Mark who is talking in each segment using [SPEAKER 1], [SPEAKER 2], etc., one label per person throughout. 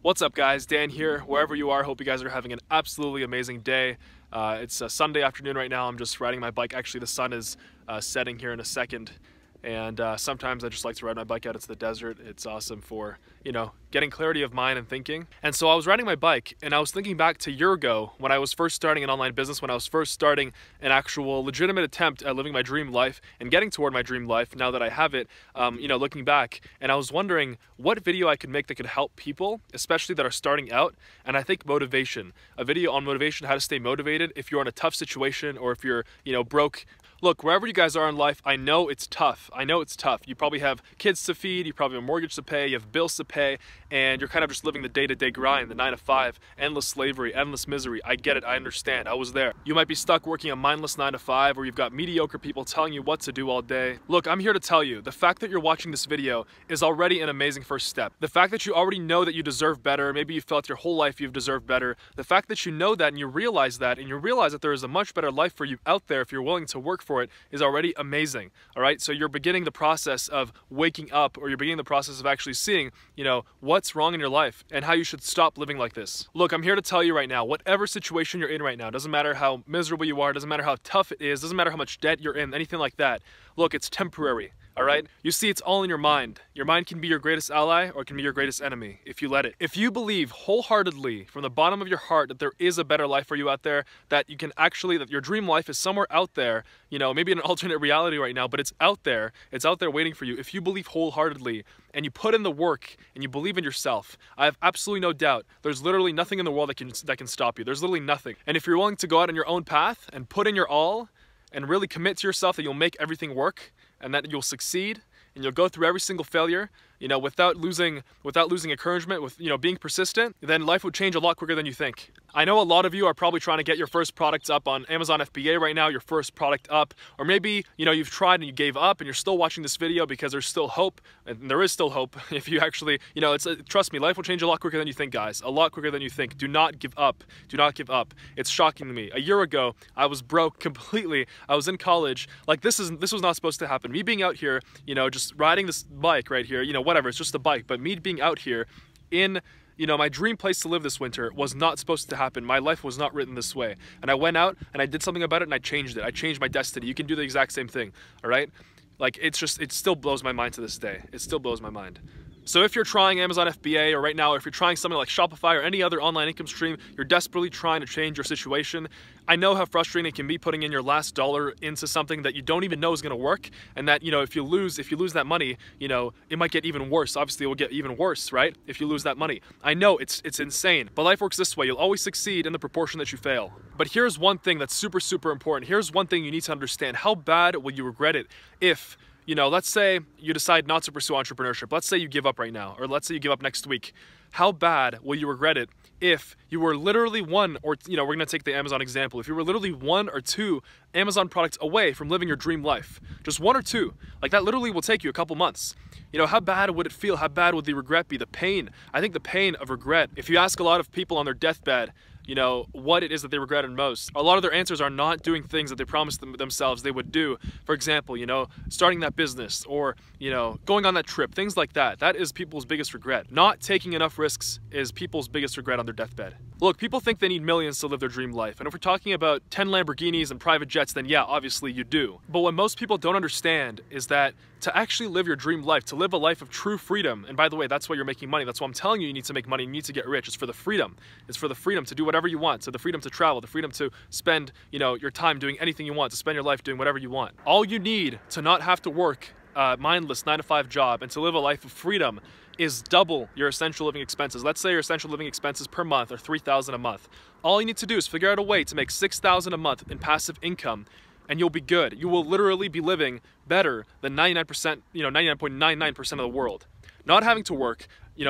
[SPEAKER 1] What's up guys, Dan here, wherever you are. Hope you guys are having an absolutely amazing day. It's a Sunday afternoon right now. I'm just riding my bike. Actually, the sun is setting here in a second. And sometimes I just like to ride my bike out into the desert. It's awesome for, getting clarity of mind and thinking. And so I was riding my bike and I was thinking back to a year ago when I was first starting an online business, when I was first starting an actual legitimate attempt at living my dream life and getting toward my dream life now that I have it, looking back. And I was wondering what video I could make that could help people, especially that are starting out. And I think motivation, a video on motivation, how to stay motivated if you're in a tough situation or if you're, broke. Look, wherever you guys are in life, I know it's tough. I know it's tough. You probably have kids to feed, you probably have a mortgage to pay, you have bills to pay, and you're kind of just living the day-to-day grind, the 9 to 5, endless slavery, endless misery. I get it, I understand, I was there. You might be stuck working a mindless 9 to 5, or you've got mediocre people telling you what to do all day. Look, I'm here to tell you, the fact that you're watching this video is already an amazing first step. The fact that you already know that you deserve better, maybe you felt your whole life you've deserved better, the fact that you know that and you realize that, there is a much better life for you out there if you're willing to work for it, is already amazing. All right, so you're beginning the process of waking up, or you're beginning the process of actually seeing, what's wrong in your life and how you should stop living like this. Look, I'm here to tell you right now, whatever situation you're in right now, doesn't matter how miserable you are, doesn't matter how tough it is, doesn't matter how much debt you're in, anything like that. Look, it's temporary. All right? You see, it's all in your mind. Your mind can be your greatest ally or it can be your greatest enemy if you let it. If you believe wholeheartedly from the bottom of your heart that there is a better life for you out there, that you can actually, that your dream life is somewhere out there, maybe in an alternate reality right now, but it's out there waiting for you. If you believe wholeheartedly and you put in the work and you believe in yourself, I have absolutely no doubt there's literally nothing in the world that can stop you. There's literally nothing. And if you're willing to go out on your own path and put in your all and really commit to yourself that you'll make everything work, and that you'll succeed, and you'll go through every single failure, without losing encouragement, with, being persistent, then life would change a lot quicker than you think. I know a lot of you are probably trying to get your first products up on Amazon FBA right now, your first product up, or maybe, you've tried and you gave up and you're still watching this video because there's still hope, and there is still hope if you actually, trust me, life will change a lot quicker than you think, guys, a lot quicker than you think. Do not give up. Do not give up. It's shocking to me. A year ago, I was broke completely. I was in college. Like, this was not supposed to happen. Me being out here, just riding this bike right here, whatever, it's just a bike, but me being out here in, my dream place to live this winter was not supposed to happen. My life was not written this way. And I went out and I did something about it and I changed it. I changed my destiny. You can do the exact same thing, all right? Like, it still blows my mind to this day. It still blows my mind. So if you're trying Amazon FBA, or right now, if you're trying something like Shopify or any other online income stream, you're desperately trying to change your situation. I know how frustrating it can be putting in your last dollar into something that you don't even know is going to work, and that, if you lose that money, it might get even worse. Obviously, it will get even worse, right? If you lose that money. I know it's insane, but life works this way. You'll always succeed in the proportion that you fail. But here's one thing that's super, super important. Here's one thing you need to understand. How bad will you regret it if, let's say you decide not to pursue entrepreneurship. Let's say you give up right now, or let's say you give up next week. How bad will you regret it if you were literally one, or, we're going to take the Amazon example. If you were literally 1 or 2 Amazon products away from living your dream life, just 1 or 2, like that literally will take you a couple months. How bad would it feel? How bad would the regret be? The pain. I think the pain of regret, if you ask a lot of people on their deathbed, what it is that they regretted most, a lot of their answers are not doing things that they promised themselves they would do. For example, starting that business, or, going on that trip, things like that. That is people's biggest regret. Not taking enough risks is people's biggest regret on their deathbed. Look, people think they need millions to live their dream life. And if we're talking about 10 Lamborghinis and private jets, then yeah, obviously you do. But what most people don't understand is that to actually live your dream life, to live a life of true freedom, and by the way, that's why you're making money. That's why I'm telling you need to make money, you need to get rich. It's for the freedom. It's for the freedom to do whatever you want, so the freedom to travel, the freedom to spend, your time doing anything you want, to spend your life doing whatever you want. All you need to not have to work a mindless 9 to 5 job and to live a life of freedom is double your essential living expenses. Let's say your essential living expenses per month are $3,000 a month. All you need to do is figure out a way to make $6,000 a month in passive income, and you'll be good. You will literally be living better than 99%, 99.99% of the world. Not having to work,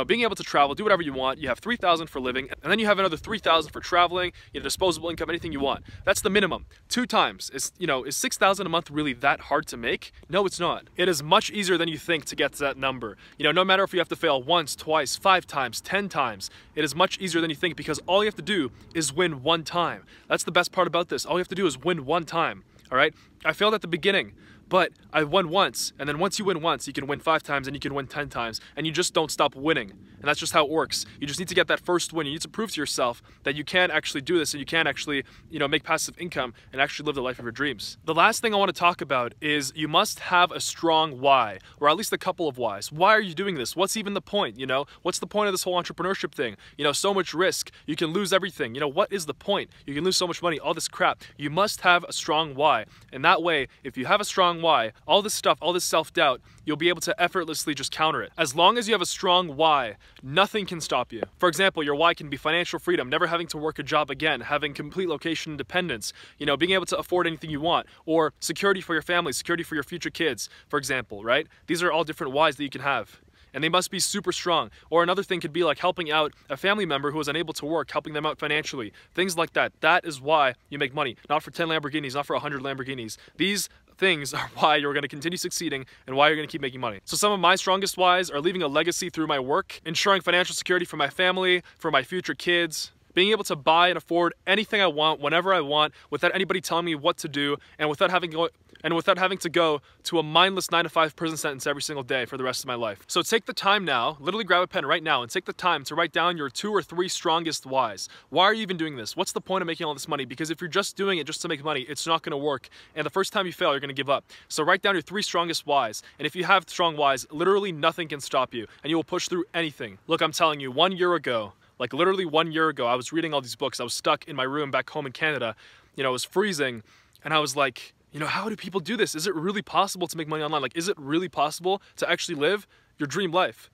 [SPEAKER 1] being able to travel, do whatever you want. You have $3,000 for living, and then you have another $3,000 for traveling, disposable income, anything you want. That's the minimum. 2 times. Is $6,000 a month really that hard to make? No, it's not. It is much easier than you think to get to that number. No matter if you have to fail once, twice, 5 times, 10 times, it is much easier than you think, because all you have to do is win 1 time. That's the best part about this. All you have to do is win 1 time. All right? I failed at the beginning, but I won once, and then once you win once, you can win 5 times and you can win 10 times, and you just don't stop winning. And that's just how it works. You just need to get that first win. You need to prove to yourself that you can actually do this and you can actually, make passive income and actually live the life of your dreams. The last thing I want to talk about is you must have a strong why, or at least a couple of whys. Why are you doing this? What's even the point? What's the point of this whole entrepreneurship thing? So much risk. You can lose everything. What is the point? You can lose so much money, all this crap. You must have a strong why. And that way, if you have a strong why, all this stuff, all this self-doubt, you'll be able to effortlessly just counter it. As long as you have a strong why, nothing can stop you. For example, your why can be financial freedom, never having to work a job again, having complete location independence, being able to afford anything you want, or security for your family, security for your future kids, for example, right? These are all different whys that you can have. And they must be super strong. Or another thing could be like helping out a family member who is unable to work, helping them out financially. Things like that. That is why you make money. Not for 10 Lamborghinis, not for 100 Lamborghinis. These things are why you're going to continue succeeding and why you're going to keep making money. So some of my strongest whys are leaving a legacy through my work, ensuring financial security for my family, for my future kids, being able to buy and afford anything I want, whenever I want, without anybody telling me what to do, and without having to go to a mindless 9-to-5 prison sentence every single day for the rest of my life. So take the time now, literally grab a pen right now, and take the time to write down your 2 or 3 strongest whys. Why are you even doing this? What's the point of making all this money? Because if you're just doing it just to make money, it's not gonna work. And the first time you fail, you're gonna give up. So write down your 3 strongest whys. And if you have strong whys, literally nothing can stop you, and you will push through anything. Look, I'm telling you, 1 year ago, like literally 1 year ago, I was reading all these books. I was stuck in my room back home in Canada. It was freezing, and I was like, how do people do this? Is it really possible to make money online? Like, is it really possible to actually live your dream life?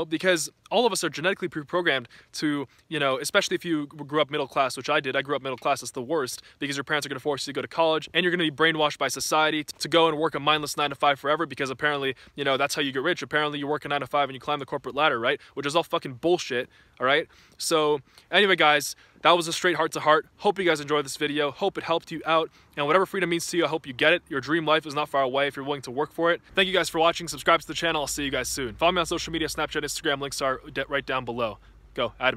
[SPEAKER 1] Because all of us are genetically pre-programmed to, especially if you grew up middle class, which I did. I grew up middle class. It's the worst because your parents are going to force you to go to college, and you're going to be brainwashed by society to go and work a mindless 9-to-5 forever because apparently, that's how you get rich. Apparently you work a 9-to-5 and you climb the corporate ladder, right? Which is all fucking bullshit, all right? So anyway, guys, that was a straight heart to heart. Hope you guys enjoyed this video. Hope it helped you out. And whatever freedom means to you, I hope you get it. Your dream life is not far away if you're willing to work for it. Thank you guys for watching. Subscribe to the channel. I'll see you guys soon. Follow me on social media, Snapchat, Instagram. Links are right down below. Go, add me.